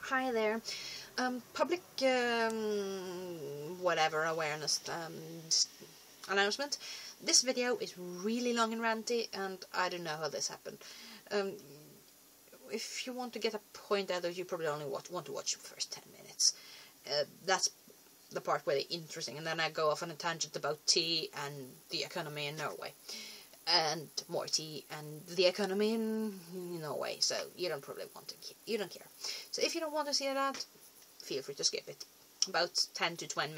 Hi there. Public whatever awareness announcement. This video is really long and ranty, and I don't know how this happened. If you want to get a point out of it, you probably only want to watch the first 10 minutes. That's the part where they're interesting, and then I go off on a tangent about tea and the economy in Norway. And more tea and the economy in Norway, so you don't probably want to, you don't care. So if you don't want to see that, feel free to skip it. About 10 to 12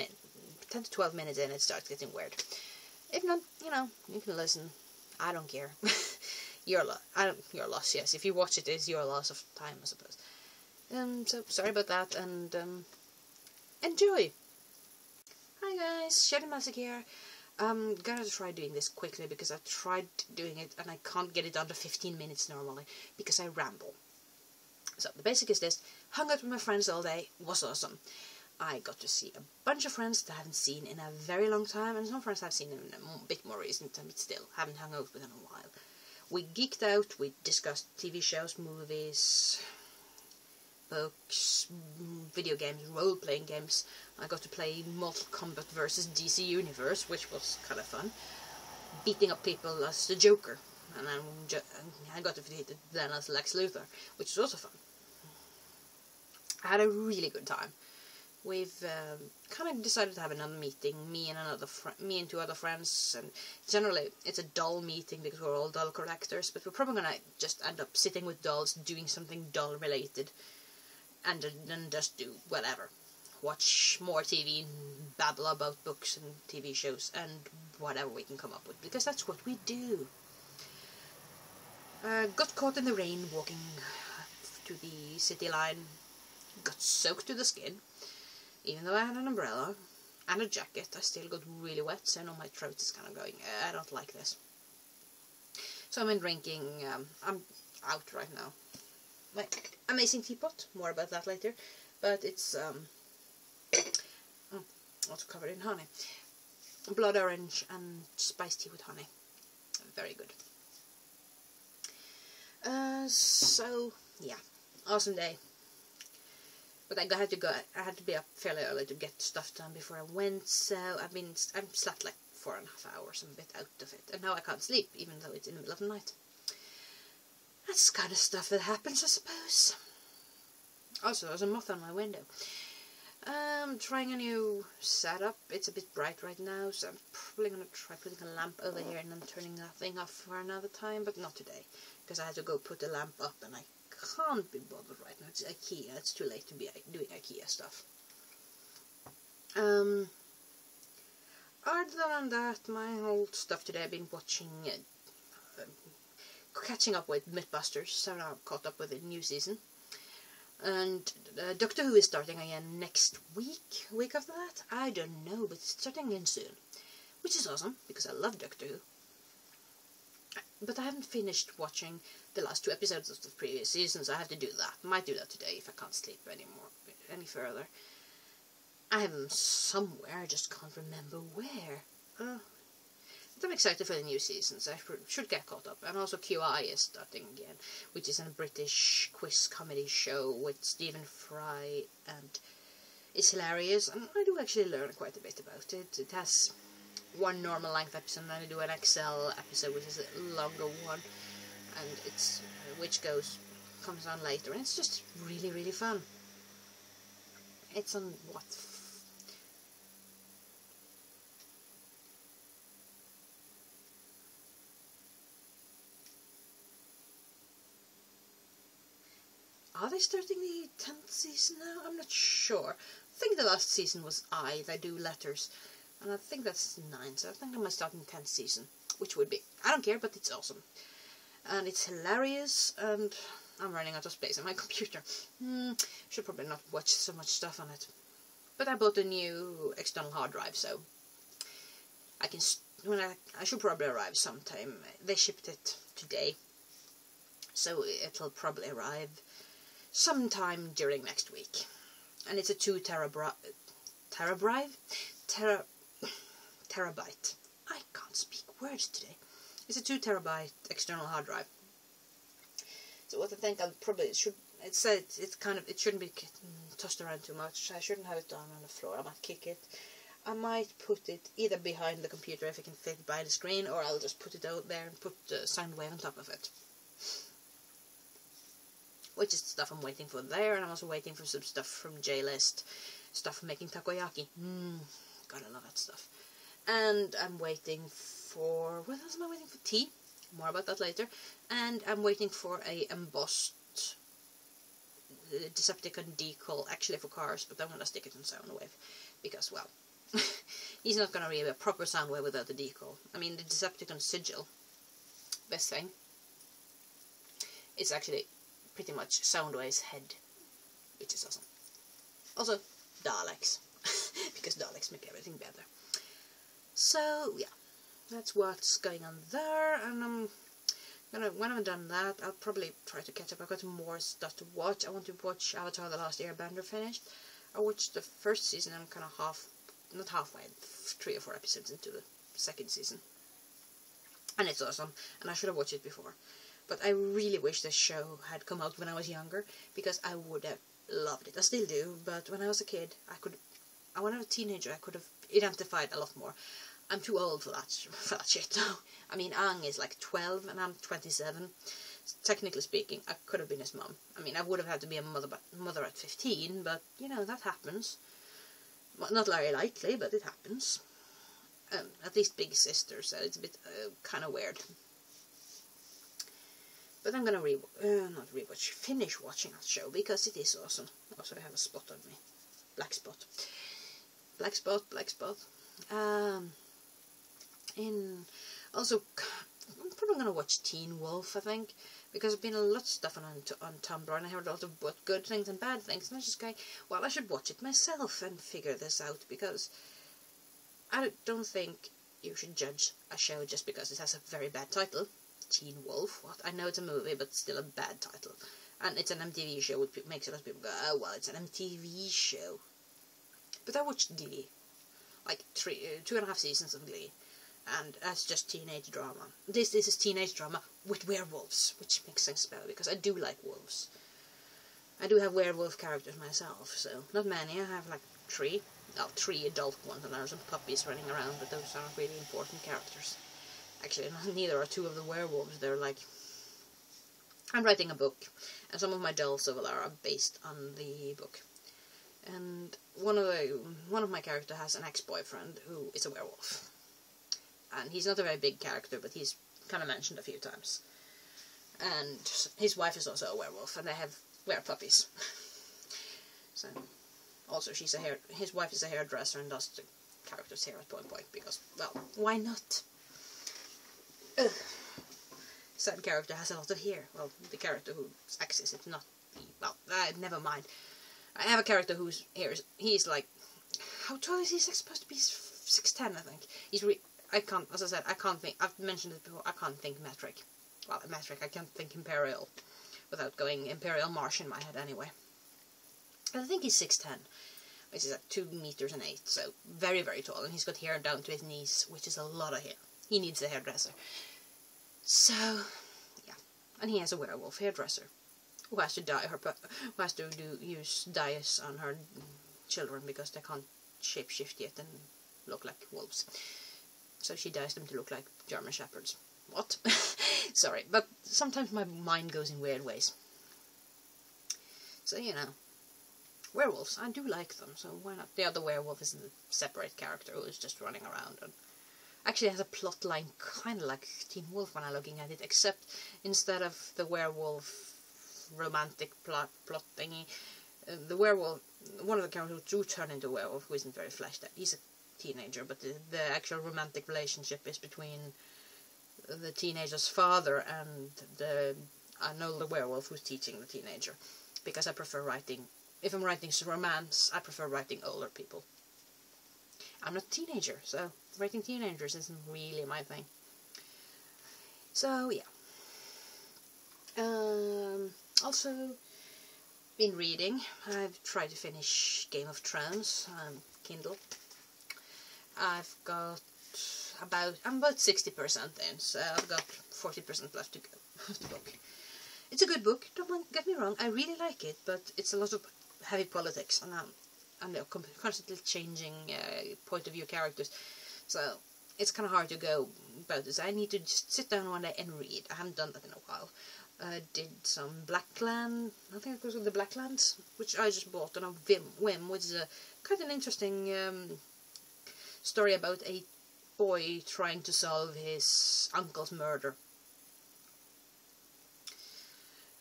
minutes in, it starts getting weird. If not, you can listen. I don't care. Your loss, yes. If you watch it, it's your loss of time, I suppose. So sorry about that, and enjoy. Hi guys, Shadow Massic here. I'm gonna try doing this quickly because I tried doing it and I can't get it under 15 minutes normally because I ramble. So the basic is this: hung out with my friends all day, was awesome. I got to see a bunch of friends that I haven't seen in a very long time, and some friends I've seen in a bit more recent time, but still haven't hung out with in a while. We geeked out, we discussed TV shows, movies, books, video games, role-playing games. I got to play Mortal Kombat vs. DC Universe, which was kind of fun. Beating up people as the Joker, and I got to defeat then as Lex Luthor, which was also fun. I had a really good time. We've kind of decided to have another meeting, me and two other friends, and generally it's a doll meeting because we're all doll collectors, but we're probably gonna just end up sitting with dolls, doing something doll related, and then just do whatever. Watch more TV, babble about books and TV shows, and whatever we can come up with, because that's what we do. Got caught in the rain walking to the city line. Got soaked to the skin. Even though I had an umbrella and a jacket, I still got really wet, so now my throat is kind of going, I don't like this. So I've been drinking, I'm out right now. My amazing teapot, more about that later, but it's also covered in honey. Blood orange and spiced tea with honey. Very good. So, yeah, awesome day. But I had to be up fairly early to get stuff done before I went, so I've slept like 4.5 hours, I'm a bit out of it, and now I can't sleep, even though it's in the middle of the night. That's the kind of stuff that happens, I suppose. Also, there's a moth on my window. I'm trying a new setup. It's a bit bright right now, so I'm probably going to try putting a lamp over here and then turning that thing off for another time, but not today, because I had to go put the lamp up, and I can't be bothered right now. It's IKEA. It's too late to be doing IKEA stuff. Other than that, my whole stuff today, I've been watching, catching up with Mythbusters, so now I'm caught up with the new season. And Doctor Who is starting again next week. Week after that? I don't know, but it's starting again soon. Which is awesome, because I love Doctor Who. But I haven't finished watching the last 2 episodes of the previous season, so I have to do that. Might do that today if I can't sleep any further. I have them somewhere, I just can't remember where. But I'm excited for the new season, so I should get caught up. And also QI is starting again, which is a British quiz comedy show with Stephen Fry, and it's hilarious, and I do actually learn quite a bit about it. It has one normal length episode, and then I do an XL episode, which is a longer one, and it's comes on later, and it's just really, really fun. It's on what? Are they starting the 10th season now? I'm not sure. I think the last season was they do letters. And I think that's 9, so I think I might start in the 10th season. Which would be, I don't care, but it's awesome. And it's hilarious, and I'm running out of space on my computer. Should probably not watch so much stuff on it. But I bought a new external hard drive, so I can, I should probably arrive sometime. They shipped it today, so it'll probably arrive sometime during next week. And it's a 2 terabyte. I can't speak words today. It's a 2 terabyte external hard drive. So what I think I probably should it's kind of, it shouldn't be tossed around too much. I shouldn't have it down on the floor. I might kick it. I might put it either behind the computer if it can fit by the screen, or I'll just put it out there and put the sound wave on top of it. Which is the stuff I'm waiting for there, and I'm also waiting for some stuff from J-List. Stuff for making takoyaki. Gotta love that stuff. And I'm waiting for... what else am I waiting for? Tea. More about that later. And I'm waiting for a embossed Decepticon decal, actually for cars, but I'm gonna stick it on Soundwave. Because, well, he's not gonna be a proper Soundwave without the decal. I mean, the Decepticon sigil, best thing, it's actually pretty much Soundwave's head, which is awesome. Also, Daleks, because Daleks make everything better. So, yeah, that's what's going on there, and when I'm done that, I'll probably try to catch up. I've got more stuff to watch. I want to watch Avatar The Last Airbender finished. I watched the first season, I'm kind of not halfway, 3 or 4 episodes into the second season. And it's awesome, and I should have watched it before. But I really wish this show had come out when I was younger, because I would have loved it. I still do, but when I was a kid, when I was a teenager, I could have identified a lot more. I'm too old for that shit now. I mean, Ang is like 12 and I'm 27. Technically speaking, I could have been his mum. I mean, I would have had to be a mother at 15, but, you know, that happens. Well, not very likely, but it happens. At least big sister, so it's a bit kind of weird. But I'm gonna finish watching that show, because it is awesome. Also, I have a spot on me. Black spot. Black spot. Also, I'm probably gonna watch Teen Wolf, I think, because there's been a lot of stuff on Tumblr, and I heard a lot of both good things and bad things, and I was just going, well, I should watch it myself and figure this out, because I don't think you should judge a show just because it has a very bad title. Teen Wolf, what? I know it's a movie, but still a bad title. And it's an MTV show, which makes a lot of people go, oh, well, it's an MTV show. But I watched Glee. Like 2.5 seasons of Glee. And that's just teenage drama. This is teenage drama with werewolves, which makes sense better, because I do like wolves. I do have werewolf characters myself, so not many. I have like 3 adult ones, and there are some puppies running around, but those aren't really important characters. Actually, neither are 2 of the werewolves. They're like... I'm writing a book, and some of my dolls over there are based on the book. And one of my characters has an ex-boyfriend who is a werewolf. And he's not a very big character, but he's kind of mentioned a few times. And his wife is also a werewolf, and they have werepuppies. So, also his wife is a hairdresser and does the character's hair at one point, because, well, why not? Ugh. Side character has a lot of hair. Well, the character who's Axis, it's not... well, never mind. I have a character whose hair is... he's like... how tall is he? He's supposed to be 6'10", I think. He's I can't... as I said, I can't think... I've mentioned it before. I can't think metric. Well, metric. I can't think imperial. Without going Imperial Marsh in my head anyway. I think he's 6'10", which is like 2 meters and 8. So, very, very tall. And he's got hair down to his knees, which is a lot of hair. He needs a hairdresser. So, yeah. And he has a werewolf hairdresser. Who has to dye her... who has to use dyes on her children, because they can't shapeshift yet and look like wolves. So she dyes them to look like German shepherds. What? Sorry, but sometimes my mind goes in weird ways. So, you know. Werewolves, I do like them, so why not? The other werewolf is a separate character who is just running around and actually has a plot line kind of like Teen Wolf when I'm looking at it, except instead of the werewolf romantic plot thingy, the werewolf, one of the characters who do turn into a werewolf, who isn't very fleshed out, he's a teenager, but the actual romantic relationship is between the teenager's father and an older werewolf who's teaching the teenager. Because I prefer writing, if I'm writing romance, I prefer writing older people. I'm not a teenager, so writing teenagers isn't really my thing. So, yeah. Also, been reading. I've tried to finish Game of Thrones on Kindle. I'm about 60% in, so I've got 40% left to go of the book. It's a good book, don't get me wrong, I really like it, but it's a lot of heavy politics, and they're constantly changing point of view characters, so it's kind of hard to go about this. I need to just sit down one day and read. I haven't done that in a while. I did some Blackland, I think it was with the Blacklands, which I just bought on a whim, which is a kind of an interesting story about a boy trying to solve his uncle's murder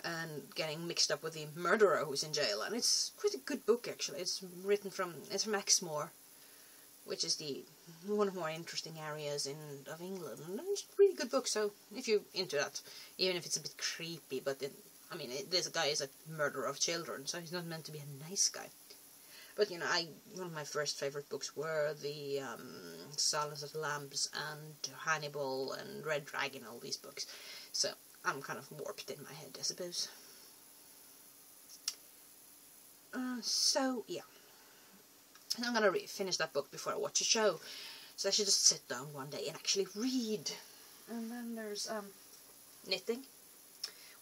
and getting mixed up with the murderer who's in jail. And it's quite a good book, actually. It's from Exmoor, which is one of the more interesting areas of England. And it's a really good book, so if you're into that, even if it's a bit creepy, but this guy is a murderer of children, so he's not meant to be a nice guy. But, one of my first favourite books were the Silence of the Lambs and Hannibal and Red Dragon, all these books. So I'm kind of warped in my head, I suppose. So, yeah. And I'm going to finish that book before I watch a show. So I should just sit down one day and actually read. And then there's knitting,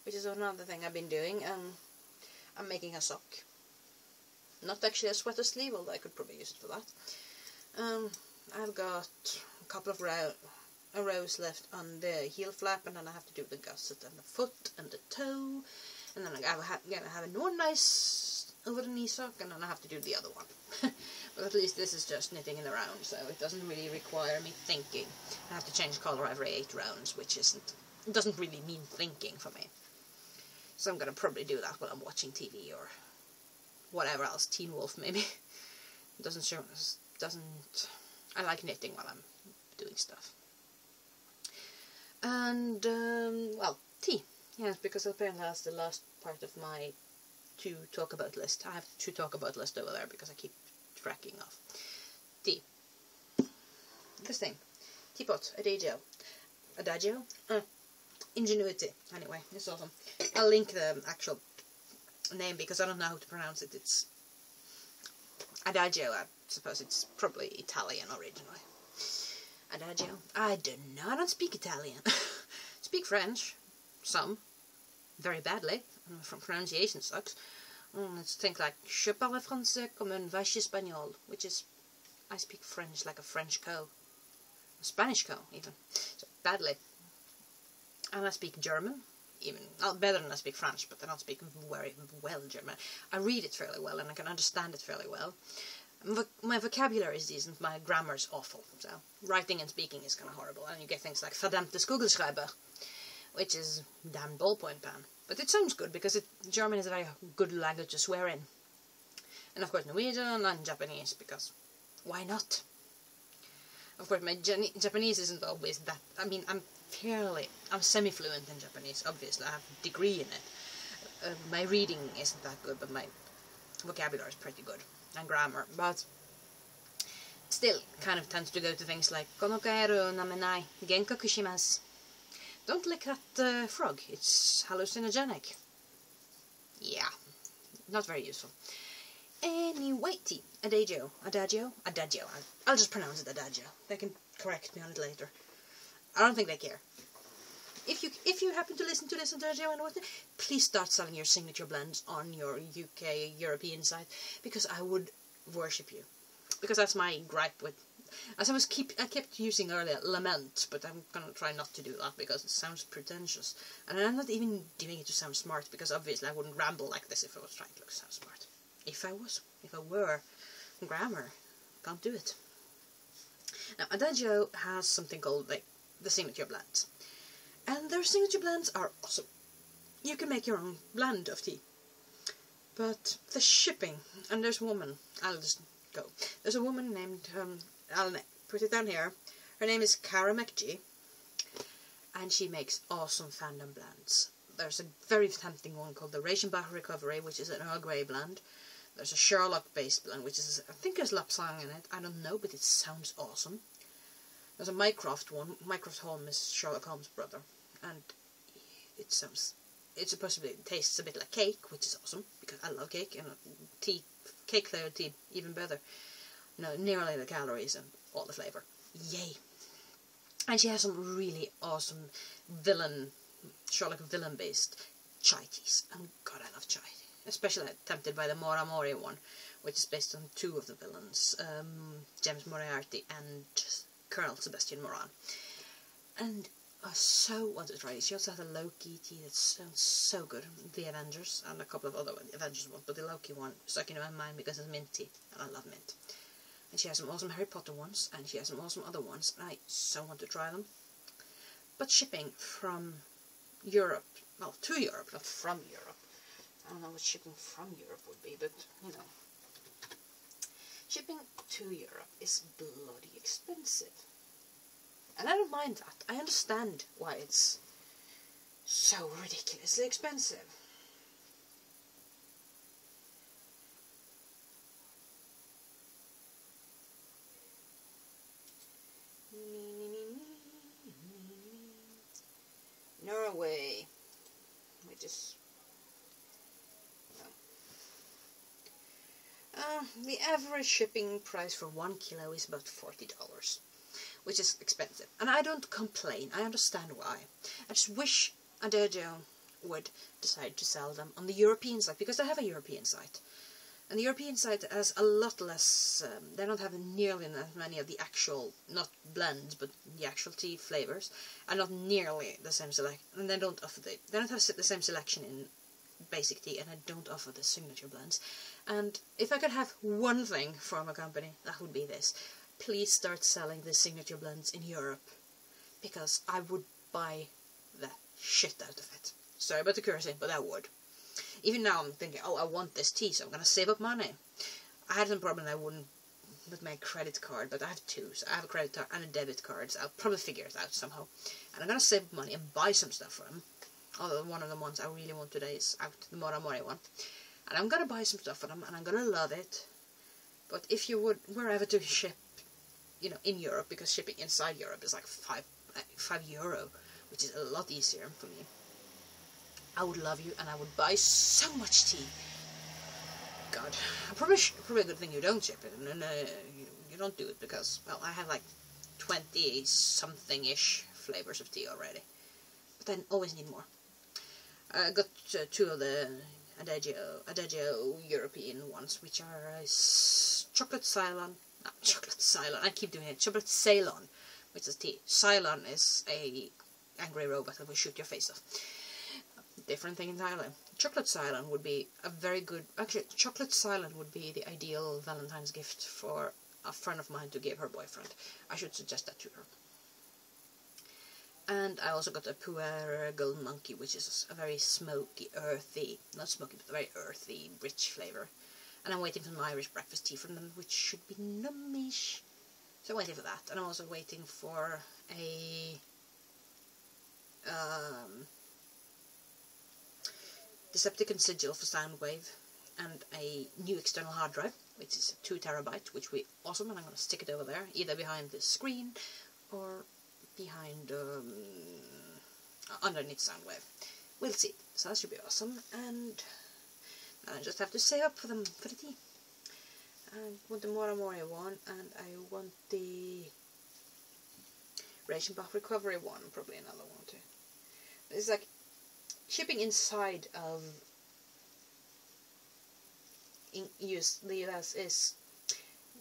which is another thing I've been doing. I'm making a sock. Not actually a sweater sleeve, although I could probably use it for that. I've got a couple of rows left on the heel flap, and then I have to do the gusset and the foot and the toe, and then I'm gonna have one nice over the knee sock, and then I have to do the other one. But at least this is just knitting in the round, so it doesn't really require me thinking. I have to change colour every 8 rounds, which doesn't really mean thinking for me. So I'm gonna probably do that while I'm watching TV or whatever else, Teen Wolf maybe. I like knitting while I'm doing stuff. And, tea. Yes, because apparently that's the last part of my to talk about list. I have to talk about list over there because I keep tracking off. Tea. This thing. Teapot. Adagio? Ingenuity. Anyway, it's awesome. I'll link the actual name because I don't know how to pronounce it. It's Adagio. I suppose it's probably Italian originally. Adagio. I don't know. I don't speak Italian. Speak French. Some. Very badly. From pronunciation sucks. Let's think like Je parle français comme un vache espagnol, which is I speak French like a French cow. A Spanish cow, even. So, badly. And I speak German. Even better than I speak French, but I don't speak very well German. I read it fairly well and I can understand it fairly well. My vocabulary is decent, my grammar is awful. So writing and speaking is kind of horrible, and you get things like verdammtes Kugelschreiber, which is damn ballpoint pen. But it sounds good because German is a very good language to swear in. And of course Norwegian and Japanese, because why not? Of course my Japanese isn't always that. I mean, I'm semi-fluent in Japanese, obviously. I have a degree in it. My reading isn't that good, but my vocabulary is pretty good. And grammar. But still, kind of tends to go to things like Konokaeru namenai genkaku shimasu. Don't lick that frog. It's hallucinogenic. Yeah. Not very useful. Anyway, tea. Adagio. I'll just pronounce it Adagio. They can correct me on it later. I don't think they care. If you happen to listen to this Adagio and whatnot, please start selling your signature blends on your UK, European site, because I would worship you. Because that's my gripe with... As I kept using earlier, lament, but I'm gonna try not to do that because it sounds pretentious. And I'm not even doing it to sound smart, because obviously I wouldn't ramble like this if I was trying to sound smart. If I were, grammar, can't do it. Now, Adagio has something called, like, the signature blends. And their signature blends are awesome. You can make your own blend of tea. But the shipping, and there's a woman, I'll just go. There's a woman named, I'll put it down here. Her name is Cara McGee, and she makes awesome fandom blends. There's a very tempting one called the Reichenbach Recovery, which is an Earl Grey blend. There's a Sherlock-based blend, which is, I think there's lapsang in it. I don't know, but it sounds awesome. There's a Mycroft one. Mycroft Holmes is Sherlock Holmes' brother, and it supposedly tastes a bit like cake, which is awesome, because I love cake, and tea, cake-flavored tea, even better. No, nearly the calories and all the flavour. Yay! And she has some really awesome Sherlock villain-based chai teas. Oh god, I love chai. Especially tempted by the Mora Mori one, which is based on two of the villains, James Moriarty and Colonel Sebastian Moran. And I so want to try it. She also has a Loki tea that sounds so good. The Avengers, and a couple of other Avengers ones, but the Loki one stuck in my mind because it's minty, and I love mint. And she has some awesome Harry Potter ones, and she has some awesome other ones, and I so want to try them. But shipping from Europe, well, to Europe, not from Europe. I don't know what shipping from Europe would be, but, you know. Shipping to Europe is bloody expensive. And I don't mind that. I understand why it's so ridiculously expensive. Norway, which is the average shipping price for 1 kilo is about $40, which is expensive. And I don't complain. I understand why. I just wish Adagio would decide to sell them on the European site, because they have a European site. And the European site has a lot less, they don't have nearly as many of the actual, not blends, but the actual tea flavors, and not nearly the same selection, and they don't have the same selection in basic tea, and I don't offer the signature blends. And if I could have one thing from a company, that would be this. Please start selling the signature blends in Europe, because I would buy the shit out of it. Sorry about the cursing, but I would. Even now I'm thinking, oh, I want this tea, so I'm going to save up money. I had some problem I wouldn't with my credit card, but I have two. So I have a credit card and a debit card, so I'll probably figure it out somehow. And I'm going to save up money and buy some stuff for them. Although one of the ones I really want today is out, the Mora Mori one. And I'm going to buy some stuff for them, and I'm going to love it. But if you were ever to ship, you know, in Europe, because shipping inside Europe is like €5, which is a lot easier for me. I would love you, and I would buy so much tea. God, probably a good thing you don't ship it, and you don't do it, because, well, I have like 20-something-ish flavors of tea already. But I always need more. I got two of the Adagio European ones, which are chocolate Ceylon. No, chocolate Ceylon. I keep doing it. Chocolate Ceylon, which is tea. Ceylon is a angry robot that will shoot your face off. Different thing entirely. Chocolate Ceylon would be a very good... Actually, chocolate Ceylon would be the ideal Valentine's gift for a friend of mine to give her boyfriend. I should suggest that to her. And I also got a Puer Golden Monkey, which is a very smoky, earthy... Not smoky, but a very earthy, rich flavour. And I'm waiting for some Irish breakfast tea from them, which should be nummish. So I'm waiting for that. And I'm also waiting for a... Decepticon sigil for Soundwave, and a new external hard drive, which is 2 TB, which will be awesome, and I'm going to stick it over there, either behind the screen or behind, underneath Soundwave. We'll see. So that should be awesome, and I just have to save up for them, for the tea. I want the Mora Mori one, and I want the Ration Buff Recovery one, probably another one too. It's like shipping inside of the US is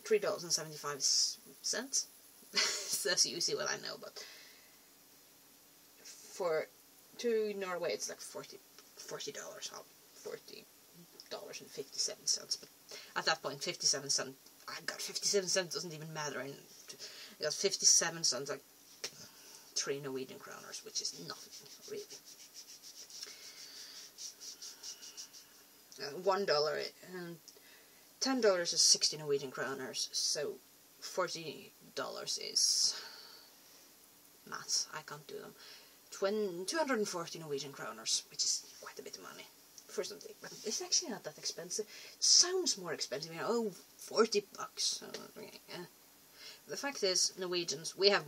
$3.75. That's usually what I know, but to Norway it's like $40, $40.57. But at that point, 57 cents. I got 57 cents doesn't even matter. And I got 57 cents, like 3 Norwegian kroners, which is nothing really. $1 and $10 is 60 Norwegian kroners, so $40 is maths. I can't do them. 240 Norwegian kroners, which is quite a bit of money for something, but it's actually not that expensive. It sounds more expensive, you know, oh, $40. Yeah. The fact is, Norwegians, we have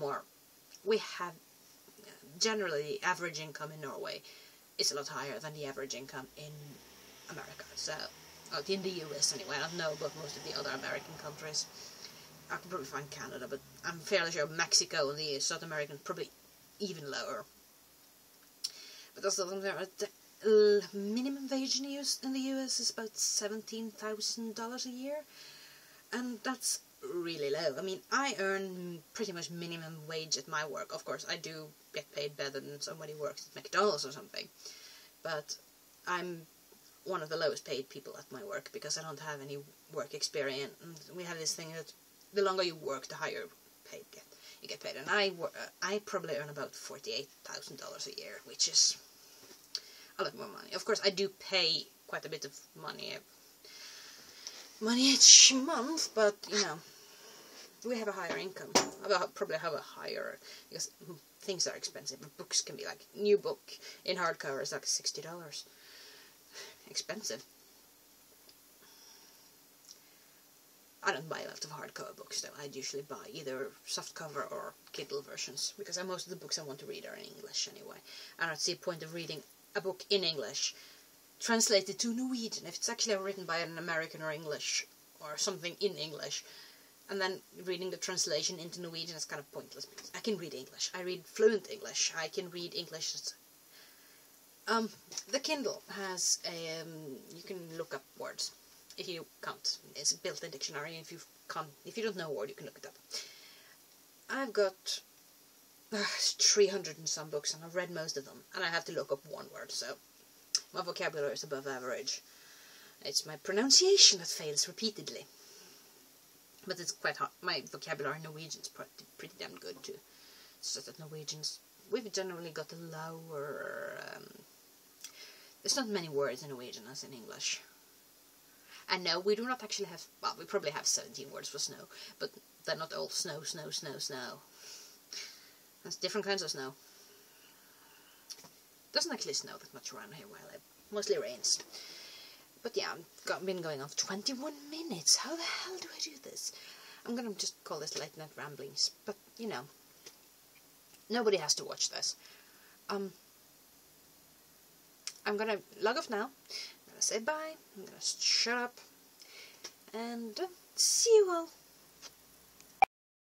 generally the average income in Norway is a lot higher than the average income in America, so, in the US anyway. I don't know about most of the other American countries. I can probably find Canada, but I'm fairly sure Mexico and the South American probably even lower. But also, minimum wage in the US is about $17,000 a year, and that's really low. I mean, I earn pretty much minimum wage at my work. Of course, I do get paid better than somebody who works at McDonald's or something, but I'm one of the lowest paid people at my work because I don't have any work experience. And we have this thing that the longer you work, the higher you get paid. And I probably earn about $48,000 a year, which is a lot more money. Of course, I do pay quite a bit of money each month, but you know, we have a higher income. I probably have a higher, because things are expensive. Books can be like, new book in hardcover is like $60. Expensive. I don't buy a lot of hardcover books though. I'd usually buy either softcover or Kindle versions, because most of the books I want to read are in English anyway. I don't see a point of reading a book in English translated to Norwegian if it's actually written by an American or English or something in English, and then reading the translation into Norwegian is kind of pointless, because I can read English. I read fluent English. I can read English. The Kindle has a you can look up words if you can't. It's a built-in dictionary. If you don't know a word, you can look it up. I've got 300 and some books, and I've read most of them, and I have to look up one word, so my vocabulary is above average. It's my pronunciation that fails repeatedly. But it's quite hard. My vocabulary in Norwegian is pretty damn good too. It's just that Norwegians, we've generally got a lower... there's not many words in Norwegian as in English. And no, we do not actually have... Well, we probably have 17 words for snow, but they're not all snow, snow, snow, snow. There's different kinds of snow. Doesn't actually snow that much around here where I live. Mostly rains. But yeah, I've been going on for 21 minutes. How the hell do I do this? I'm gonna just call this late night ramblings. But, you know, nobody has to watch this. I'm gonna log off now. I'm gonna say bye. I'm gonna shut up. And see you all